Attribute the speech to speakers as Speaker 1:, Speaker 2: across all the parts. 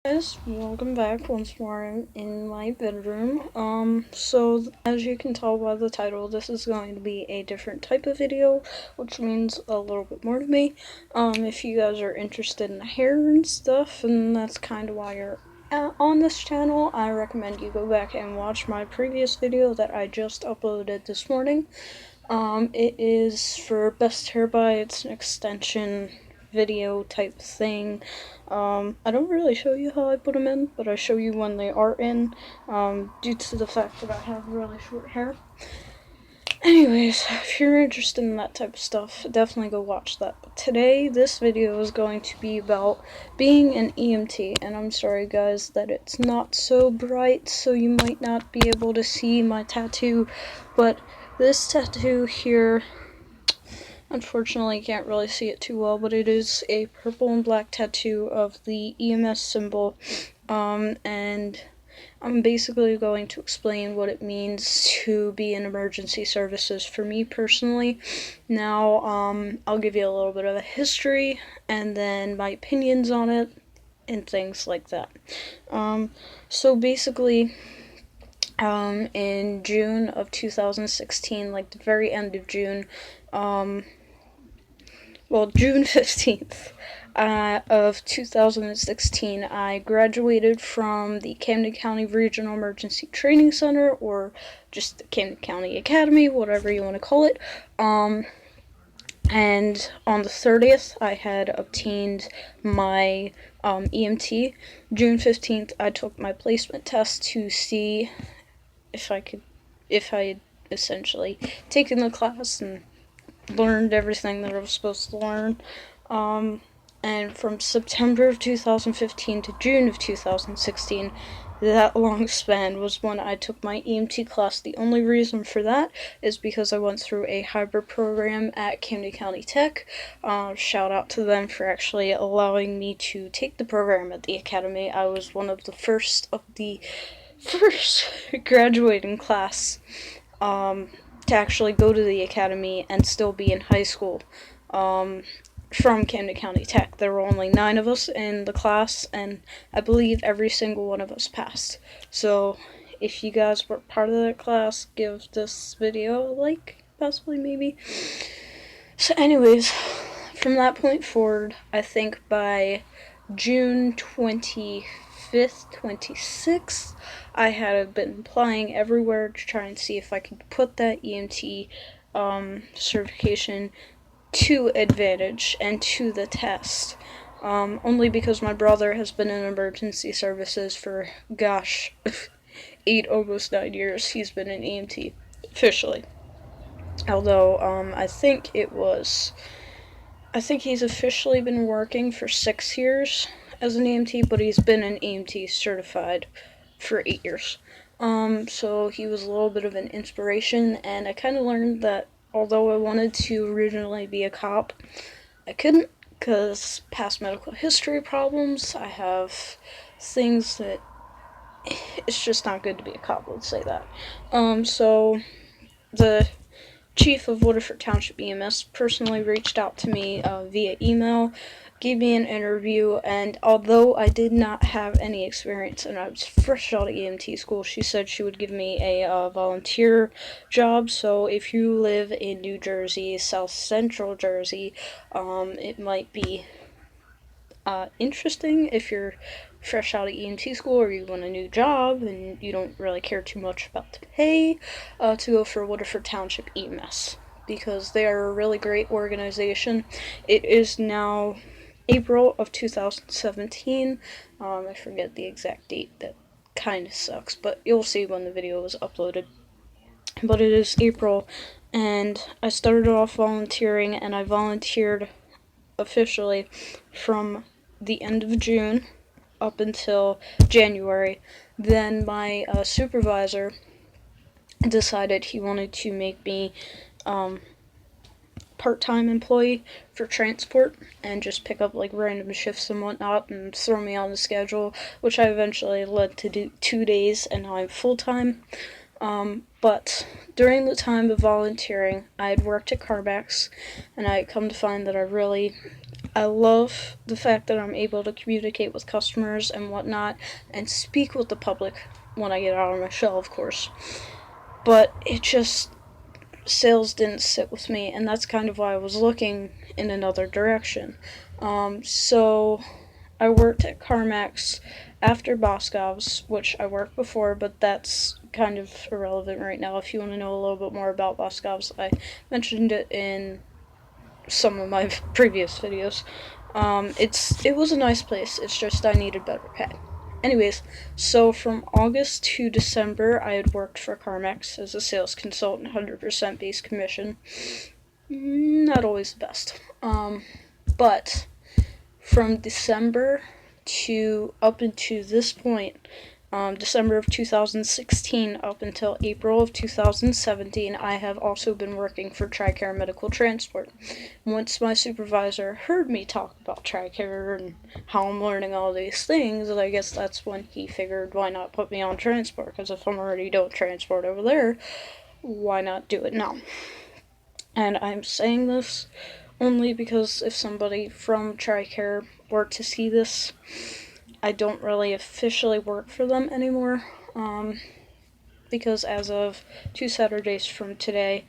Speaker 1: Guys, welcome back once more in my bedroom. So as you can tell by the title, this is going to be a different type of video, which means a little bit more to me. If you guys are interested in hair and stuff, and that's kind of why you're on this channel, I recommend you go back and watch my previous video that I just uploaded this morning. It is for best hair buy. It's an extension video type thing. I don't really show you how I put them in, but I show you when they are in, due to the fact that I have really short hair. Anyways, if you're interested in that type of stuff, definitely go watch that. But today, this video is going to be about being an EMT, and I'm sorry guys that it's not so bright, so you might not be able to see my tattoo, but this tattoo here, unfortunately, can't really see it too well, but it is a purple and black tattoo of the EMS symbol, and I'm basically going to explain what it means to be in emergency services for me personally. Now, I'll give you a little bit of a history, and then my opinions on it, and things like that. So basically, in June of 2016, like the very end of June, June 15th of 2016, I graduated from the Camden County Regional Emergency Training Center, or just the Camden County Academy, whatever you want to call it. And on the 30th, I had obtained my EMT. June 15th, I took my placement test to see if I had essentially taken the class and learned everything that I was supposed to learn. And from September of 2015 to June of 2016, that long span was when I took my EMT class. The only reason for that is because I went through a hybrid program at Camden County Tech. Shout out to them for actually allowing me to take the program at the academy. I was one of the first graduating class to actually go to the academy and still be in high school from Camden County Tech. There were only 9 of us in the class, and I believe every single one of us passed. So if you guys were part of that class, give this video a like, possibly, maybe. So anyways, from that point forward, I think by June 25th, 26th, I had been applying everywhere to try and see if I could put that EMT certification to advantage and to the test. Only because my brother has been in emergency services for, 8, almost 9 years. He's been an EMT, officially. Although, I think he's officially been working for 6 years as an EMT, but he's been an EMT certified for 8 years. So he was a little bit of an inspiration, and I kind of learned that although I wanted to originally be a cop, I couldn't because past medical history problems. I have things that it's just not good to be a cop, let's say that. So the chief of Waterford Township EMS personally reached out to me via email, gave me an interview, and although I did not have any experience and I was fresh out of EMT school, she said she would give me a volunteer job. So if you live in New Jersey, South Central Jersey, it might be interesting if you're fresh out of EMT school or you want a new job and you don't really care too much about the pay, to go for Waterford Township EMS, because they are a really great organization. It is now April of 2017. I forget the exact date. That kind of sucks, but you'll see when the video is uploaded. But it is April, and I started off volunteering, and I volunteered officially from the end of June up until January. Then my supervisor decided he wanted to make me part-time employee for transport and just pick up like random shifts and whatnot and throw me on the schedule, which I eventually led to do 2 days, and now I'm full-time. But during the time of volunteering, I had worked at Carmax, and I had come to find that I really I love the fact that I'm able to communicate with customers and whatnot and speak with the public when I get out on my show, of course. But it just, sales didn't sit with me, and that's kind of why I was looking in another direction. So I worked at CarMax after Boscov's, which I worked before, but that's kind of irrelevant right now. If you want to know a little bit more about Boscov's, I mentioned it in some of my previous videos. It was a nice place. It's just I needed better pay. Anyways, so from August to December, I had worked for CarMax as a sales consultant, 100% base commission. Not always the best. But from December to up until this point, December of 2016 up until April of 2017, I have also been working for TRICARE Medical Transport. Once my supervisor heard me talk about TRICARE and how I'm learning all these things, I guess that's when he figured, why not put me on transport? Because if I'm already doing transport over there, why not do it now? And I'm saying this only because if somebody from TRICARE were to see this, I don't really officially work for them anymore, because as of 2 Saturdays from today,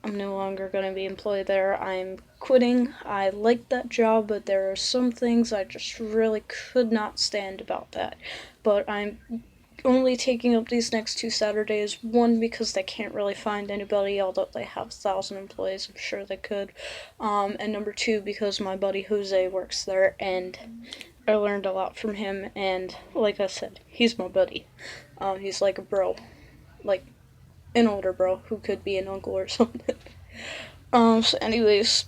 Speaker 1: I'm no longer going to be employed there. I'm quitting. I like that job, but there are some things I just really could not stand about that. But I'm only taking up these next 2 Saturdays, one, because they can't really find anybody, although they have 1,000 employees, I'm sure they could, and number two, because my buddy Jose works there, and I learned a lot from him, and like I said, he's my buddy. He's like a bro, like an older bro who could be an uncle or something. So anyways,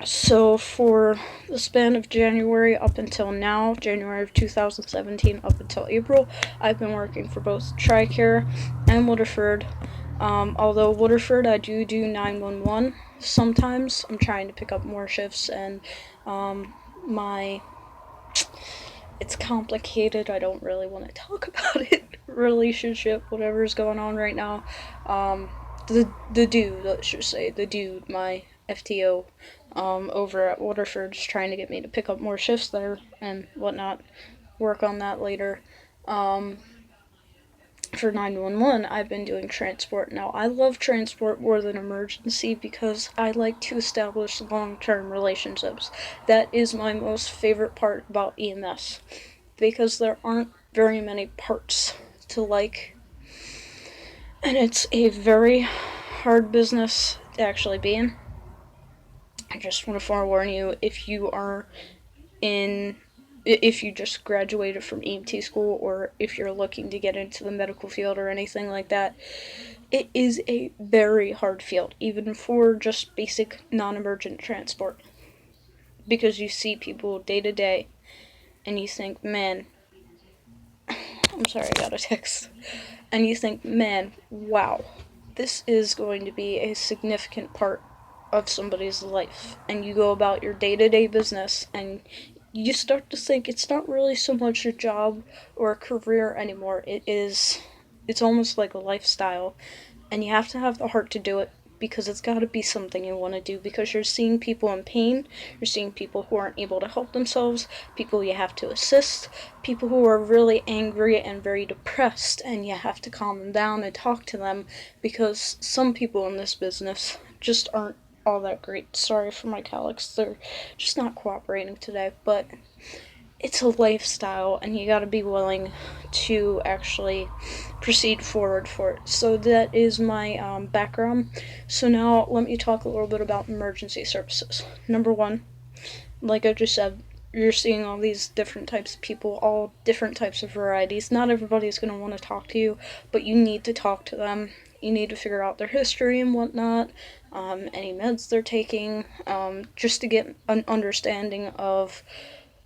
Speaker 1: so for the span of January up until now, January of 2017 up until April, I've been working for both TRICARE and Waterford. Although Waterford, I do 911 sometimes. I'm trying to pick up more shifts, and it's complicated. I don't really want to talk about it. Relationship, whatever's going on right now. The dude, let's just say, my FTO, over at Waterford is trying to get me to pick up more shifts there and whatnot. Work on that later. For 911, I've been doing transport. Now, I love transport more than emergency because I like to establish long-term relationships. That is my most favorite part about EMS, because there aren't very many parts to like, and it's a very hard business to actually be in. I just want to forewarn you, if you just graduated from EMT school, or if you're looking to get into the medical field or anything like that, it is a very hard field, even for just basic non-emergent transport. Because you see people day to day, and you think, man, I'm sorry, I got a text. And you think, man, wow, this is going to be a significant part of somebody's life. And you go about your day-to-day business, and you start to think it's not really so much a job or a career anymore. It's almost like a lifestyle. And you have to have the heart to do it, because it's got to be something you want to do, because you're seeing people in pain, you're seeing people who aren't able to help themselves, people you have to assist, people who are really angry and very depressed, and you have to calm them down and talk to them, because some people in this business just aren't all that great. Sorry for my colleagues, they're just not cooperating today, but it's a lifestyle, and you gotta be willing to actually proceed forward for it. So that is my background. So now let me talk a little bit about emergency services. Number one, like I just said, you're seeing all these different types of people, all different types of varieties. Not everybody's going to want to talk to you, but you need to talk to them. You need to figure out their history and whatnot, any meds they're taking, just to get an understanding of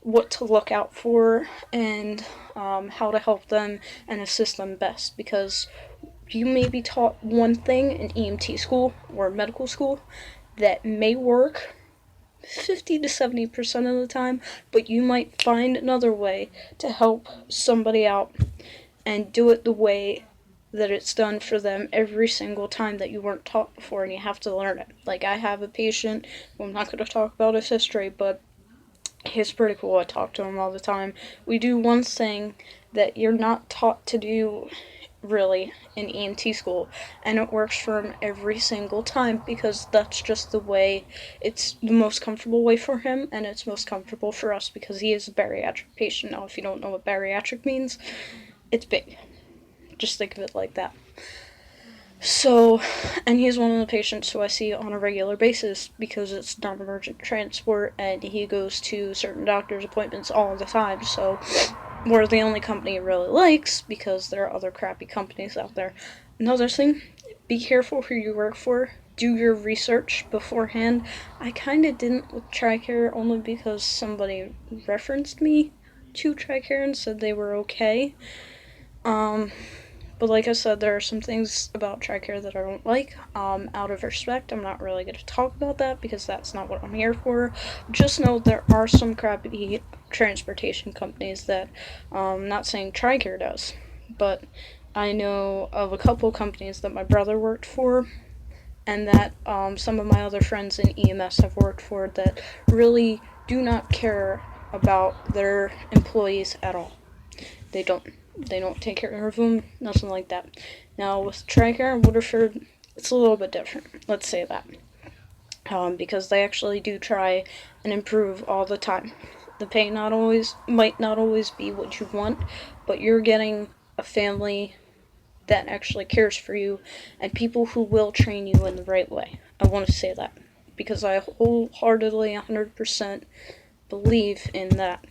Speaker 1: what to look out for, and how to help them and assist them best, because you may be taught one thing in EMT school or medical school that may work 50 to 70% of the time, but you might find another way to help somebody out and do it the way that it's done for them every single time that you weren't taught before and you have to learn it. Like, I have a patient, well, I'm not going to talk about his history, but he's pretty cool. I talk to him all the time. We do one thing that you're not taught to do really in EMT school, and it works for him every single time because that's just the way, it's the most comfortable way for him, and it's most comfortable for us because he is a bariatric patient. Now, if you don't know what bariatric means, it's big. Just think of it like that. So, and he's one of the patients who I see on a regular basis because it's non-emergent transport and he goes to certain doctor's appointments all the time. So, we're the only company he really likes because there are other crappy companies out there. Another thing, be careful who you work for. Do your research beforehand. I kind of didn't with TRICARE only because somebody referenced me to TRICARE and said they were okay. But like I said, there are some things about TRICARE that I don't like. Out of respect, I'm not really going to talk about that because that's not what I'm here for. Just know there are some crappy transportation companies that, not saying TRICARE does, but I know of a couple companies that my brother worked for and that some of my other friends in EMS have worked for that really do not care about their employees at all. They don't take care of them, nothing like that. Now, with TRICARE and Woodford, it's a little bit different, let's say that. Because they actually do try and improve all the time. The pay might not always be what you want, but you're getting a family that actually cares for you and people who will train you in the right way. I want to say that because I wholeheartedly 100% believe in that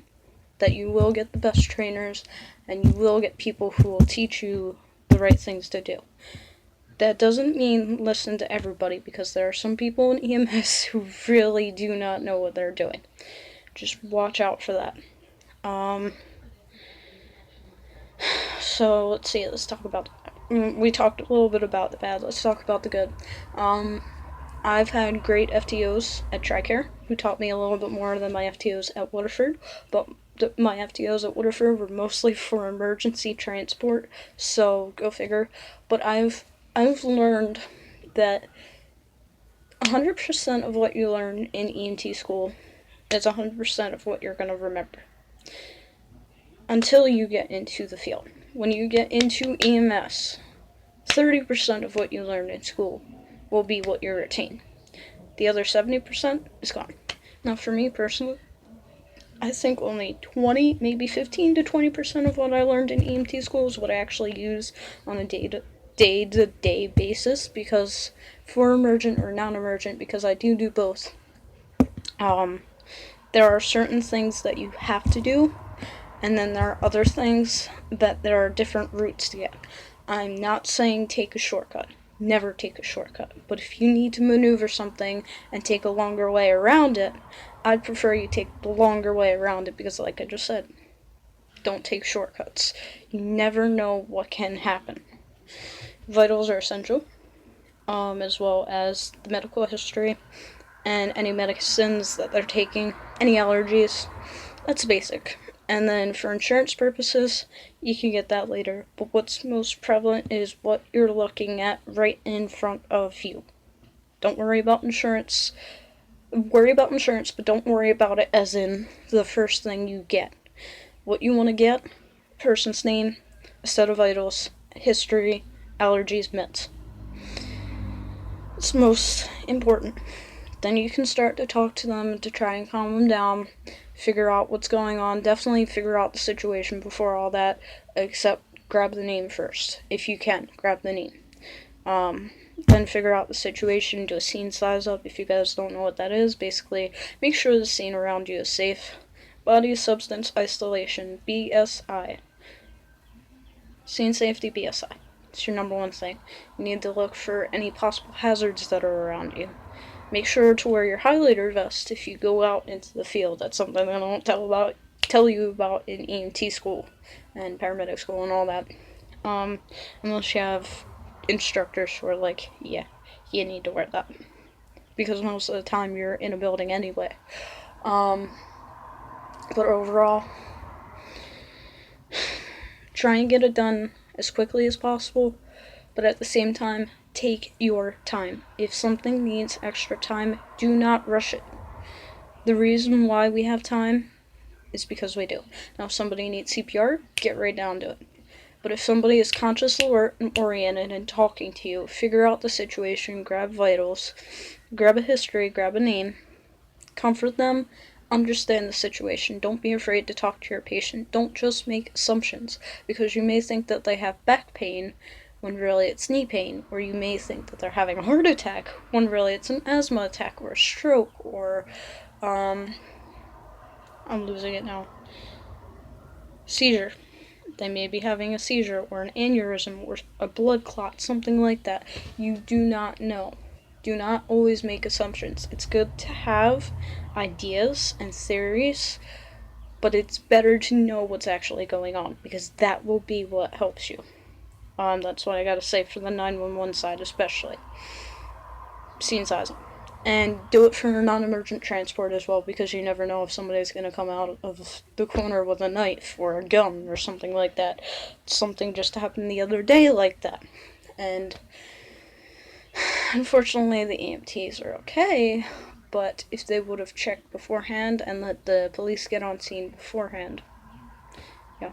Speaker 1: you will get the best trainers and you will get people who will teach you the right things to do. That doesn't mean listen to everybody because there are some people in EMS who really do not know what they're doing. Just watch out for that. So let's see, let's talk about, we talked a little bit about the bad, let's talk about the good. I've had great FTOs at TRICARE who taught me a little bit more than my FTOs at Woodford, but my FTOs at Woodford were mostly for emergency transport, so go figure. But I've learned that 100% of what you learn in EMT school is 100% of what you're going to remember until you get into the field. When you get into EMS, 30% of what you learn in school will be what you retain. The other 70% is gone. Now, for me personally, I think only 20, maybe 15 to 20% of what I learned in EMT school is what I actually use on a day-to-day basis, because for emergent or non-emergent, because I do both, there are certain things that you have to do, and then there are other things that there are different routes to get. I'm not saying take a shortcut. Never take a shortcut. But if you need to maneuver something and take a longer way around it, I'd prefer you take the longer way around it because, like I just said, don't take shortcuts. You never know what can happen. Vitals are essential, as well as the medical history and any medicines that they're taking, any allergies. That's basic. And then for insurance purposes, you can get that later. But what's most prevalent is what you're looking at right in front of you. Don't worry about insurance. Worry about insurance, but don't worry about it as in the first thing you get. What you want to get, person's name, a set of vitals, history, allergies, meds. It's most important. Then you can start to talk to them to try and calm them down, figure out what's going on. Definitely figure out the situation before all that, except grab the name first. If you can, grab the name. Then figure out the situation, do a scene size up. If you guys don't know what that is, basically make sure the scene around you is safe. Body substance isolation, BSI. Scene safety, BSI. It's your number one thing. You need to look for any possible hazards that are around you. Make sure to wear your highlighter vest if you go out into the field. That's something I don't tell you about in EMT school and paramedic school and all that. Unless you have instructors who are like, yeah, you need to wear that. Because most of the time you're in a building anyway. But overall, try and get it done as quickly as possible. but at the same time, take your time. If something needs extra time, do not rush it. The reason why we have time is because we do. Now, if somebody needs CPR, get right down to it. But if somebody is conscious, alert, and oriented and talking to you, figure out the situation, grab vitals, grab a history, grab a name, comfort them, understand the situation. Don't be afraid to talk to your patient. Don't just make assumptions, because you may think that they have back pain when really it's knee pain, or you may think that they're having a heart attack when really it's an asthma attack or a stroke or I'm losing it now. Seizure. They may be having a seizure or an aneurysm or a blood clot, something like that. You do not know. Do not always make assumptions. It's good to have ideas and theories, but it's better to know what's actually going on, because that will be what helps you. That's what I gotta say for the 911 side, especially. Scene sizing. And do it for non-emergent transport as well, because you never know if somebody's going to come out of the corner with a knife or a gun or something like that. Something just happened the other day like that. And unfortunately, the EMTs are okay, but if they would have checked beforehand and let the police get on scene beforehand, yeah.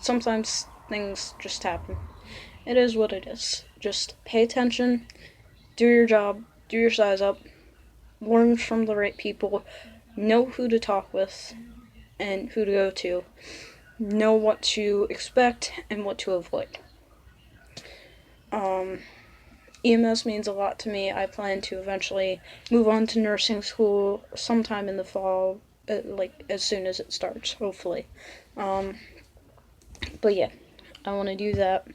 Speaker 1: Sometimes things just happen. It is what it is. Just pay attention, do your job, do your size up, learn from the right people, know who to talk with and who to go to, know what to expect and what to avoid. EMS means a lot to me. I plan to eventually move on to nursing school sometime in the fall, like as soon as it starts, hopefully. But yeah, I want to do that.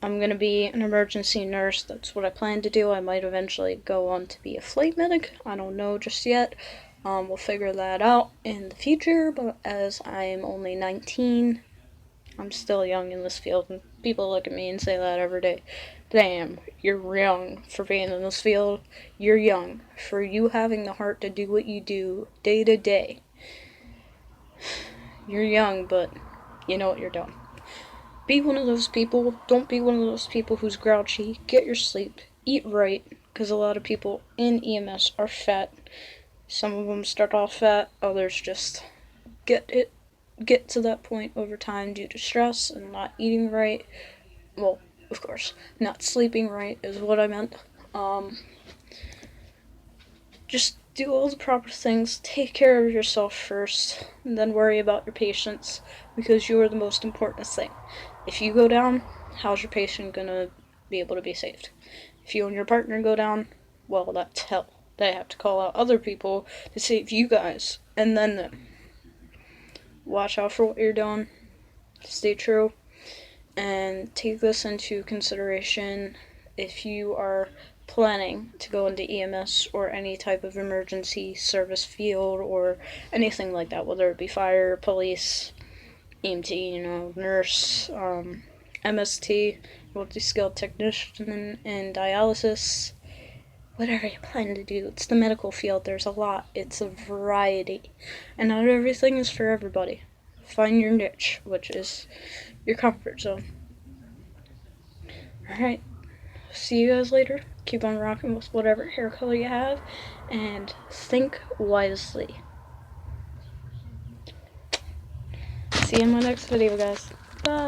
Speaker 1: I'm going to be an emergency nurse. That's what I plan to do. I might eventually go on to be a flight medic. I don't know just yet. We'll figure that out in the future, but as I am only 19, I'm still young in this field, and people look at me and say that every day. Damn, you're young for being in this field. You're young for you having the heart to do what you do day to day. You're young, but you know what you're doing. Be one of those people. Don't be one of those people who's grouchy. Get your sleep. Eat right, because a lot of people in EMS are fat. Some of them start off fat, others just get to that point over time due to stress and not eating right. Well, of course, not sleeping right is what I meant. Just do all the proper things, take care of yourself first, and then worry about your patients, because you are the most important thing. If you go down, how's your patient gonna be able to be saved? If you and your partner go down, well, that's hell. They have to call out other people to save you guys, and then them. Watch out for what you're doing, stay true, and take this into consideration if you are planning to go into EMS or any type of emergency service field or anything like that, whether it be fire, police, EMT, nurse, MST, multi-skilled technician in dialysis, whatever you plan to do. It's the medical field. There's a lot. It's a variety. And not everything is for everybody. Find your niche, which is your comfort zone. Alright. See you guys later. Keep on rocking with whatever hair color you have. And think wisely. See you in my next video, guys. Bye.